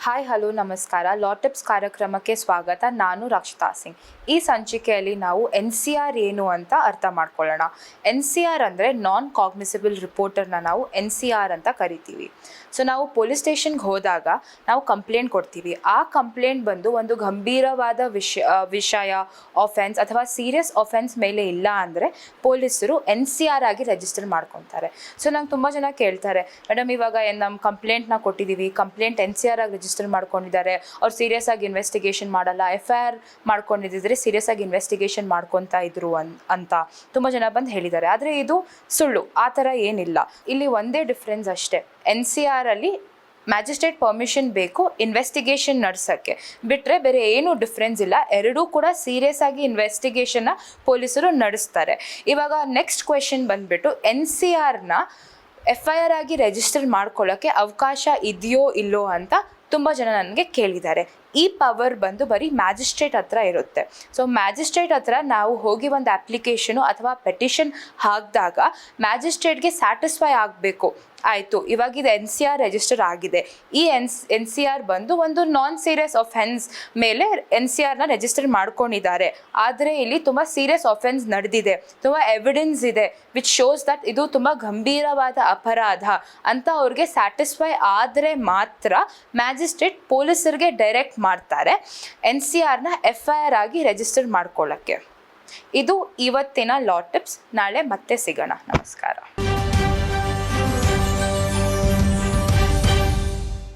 Hi hello ನಮಸ್ಕಾರ. ಲಾ tips ಕಾರ್ಯಕ್ರಮಕ್ಕೆ ಸ್ವಾಗತ. ನಾನು ರಕ್ಷಿತಾ ಸಿಂಗ್. ಈ ಸಂಚಿಕೆಯಲ್ಲಿ ನಾವು NCR ಏನು ಅಂತ ಅರ್ಥ ಮಾಡ್ಕೊಳ್ಳೋಣ. NCR ಅಂದರೆ ನಾನ್ ಕಾಗ್ನಿಸಿಬಲ್ ರಿಪೋರ್ಟರ್ನ ನಾವು NCR ಅಂತ ಕರಿತೀವಿ. ಸೊ ನಾವು ಪೊಲೀಸ್ ಸ್ಟೇಷನ್ಗೆ ಹೋದಾಗ ನಾವು ಕಂಪ್ಲೇಂಟ್ ಕೊಡ್ತೀವಿ. ಆ ಕಂಪ್ಲೇಂಟ್ ಬಂದು ಒಂದು ಗಂಭೀರವಾದ ವಿಷಯ ಆಫೆನ್ಸ್ ಅಥವಾ ಸೀರಿಯಸ್ ಆಫೆನ್ಸ್ ಮೇಲೆ ಇಲ್ಲ ಅಂದರೆ ಪೊಲೀಸರು NCR ಆಗಿ ರಿಜಿಸ್ಟರ್ ಮಾಡ್ಕೊತಾರೆ. ಸೊ ನಂಗೆ ತುಂಬ ಜನ ಕೇಳ್ತಾರೆ, ಮೇಡಮ್ ಇವಾಗ ನಮ್ಮ ಕಂಪ್ಲೇಂಟ್ನ ಕೊಟ್ಟಿದ್ದೀವಿ, ಕಂಪ್ಲೇಂಟ್ NCR ಆಗಿ ರಿಜಿಸ್ಟರ್ ಮಾಡ್ಕೊಂಡಿದ್ದಾರೆ, ಅವ್ರು ಸೀರಿಯಸ್ ಆಗಿ ಇನ್ವೆಸ್ಟಿಗೇಷನ್ ಮಾಡಲ್ಲ, FIR ಮಾಡ್ಕೊಂಡಿದ್ದರೆ ಸೀರಿಯಸ್ ಆಗಿ ಇನ್ವೆಸ್ಟಿಗೇಷನ್ ಮಾಡ್ಕೊತಾ ಇದ್ರು ಅಂತ ತುಂಬ ಜನ ಬಂದು ಹೇಳಿದ್ದಾರೆ. ಆದರೆ ಇದು ಸುಳ್ಳು, ಆ ಥರ ಏನಿಲ್ಲ. ಇಲ್ಲಿ ಒಂದೇ ಡಿಫ್ರೆನ್ಸ್ ಅಷ್ಟೇ. NCR ಅಲ್ಲಿ ಮ್ಯಾಜಿಸ್ಟ್ರೇಟ್ ಪರ್ಮಿಷನ್ ಬೇಕು ಇನ್ವೆಸ್ಟಿಗೇಷನ್ ನಡೆಸೋಕ್ಕೆ, ಬಿಟ್ಟರೆ ಬೇರೆ ಏನೂ ಡಿಫ್ರೆನ್ಸ್ ಇಲ್ಲ. ಎರಡೂ ಕೂಡ ಸೀರಿಯಸ್ ಆಗಿ ಇನ್ವೆಸ್ಟಿಗೇಷನ್ನ ಪೊಲೀಸರು ನಡೆಸ್ತಾರೆ. ಇವಾಗ ನೆಕ್ಸ್ಟ್ ಕ್ವೆಶನ್ ಬಂದುಬಿಟ್ಟು NCRನ FIR ಆಗಿ ರಿಜಿಸ್ಟರ್ ಮಾಡ್ಕೊಳ್ಳೋಕ್ಕೆ ಅವಕಾಶ ಇದೆಯೋ ಇಲ್ಲೋ ಅಂತ ತುಂಬ ಜನ ನನಗೆ ಕೇಳಿದ್ದಾರೆ. ಈ ಪವರ್ ಬಂದು ಬರೀ ಮ್ಯಾಜಿಸ್ಟ್ರೇಟ್ ಹತ್ರ ಇರುತ್ತೆ. ಸೊ ಮ್ಯಾಜಿಸ್ಟ್ರೇಟ್ ಹತ್ರ ನಾವು ಹೋಗಿ ಒಂದು ಅಪ್ಲಿಕೇಶನು ಅಥವಾ ಪೆಟಿಷನ್ ಹಾಕಿದಾಗ ಮ್ಯಾಜಿಸ್ಟ್ರೇಟ್ಗೆ ಸ್ಯಾಟಿಸ್ಫೈ ಆಗಬೇಕು, ಆಯಿತು ಇವಾಗ ಇದು NCR ರಿಜಿಸ್ಟರ್ ಆಗಿದೆ, ಈ NCR ಬಂದು ಒಂದು ನಾನ್ ಸೀರಿಯಸ್ ಆಫೆನ್ಸ್ ಮೇಲೆ NCRನ ರಿಜಿಸ್ಟರ್ ಮಾಡ್ಕೊಂಡಿದ್ದಾರೆ, ಆದರೆ ಇಲ್ಲಿ ತುಂಬ ಸೀರಿಯಸ್ ಆಫೆನ್ಸ್ ನಡೆದಿದೆ, ತುಂಬ ಎವಿಡೆನ್ಸ್ ಇದೆ ವಿಚ್ ಶೋಸ್ ದಟ್ ಇದು ತುಂಬ ಗಂಭೀರವಾದ ಅಪರಾಧ ಅಂತ ಅವ್ರಿಗೆ ಸ್ಯಾಟಿಸ್ಫೈ ಆದರೆ ಮಾತ್ರ ಮ್ಯಾಜಿಸ್ಟ್ರೇಟ್ ಪೊಲೀಸರಿಗೆ ಡೈರೆಕ್ಟ್ ಮಾಡ್ತಾರೆ NCRನ FIR ಆಗಿ ರಿಜಿಸ್ಟರ್ ಮಾಡ್ಕೊಳ್ಳೋಕ್ಕೆ. ಇದು ಇವತ್ತಿನ ಲಾ ಟಿಪ್ಸ್. ನಾಳೆ ಮತ್ತೆ ಸಿಗೋಣ. ನಮಸ್ಕಾರ.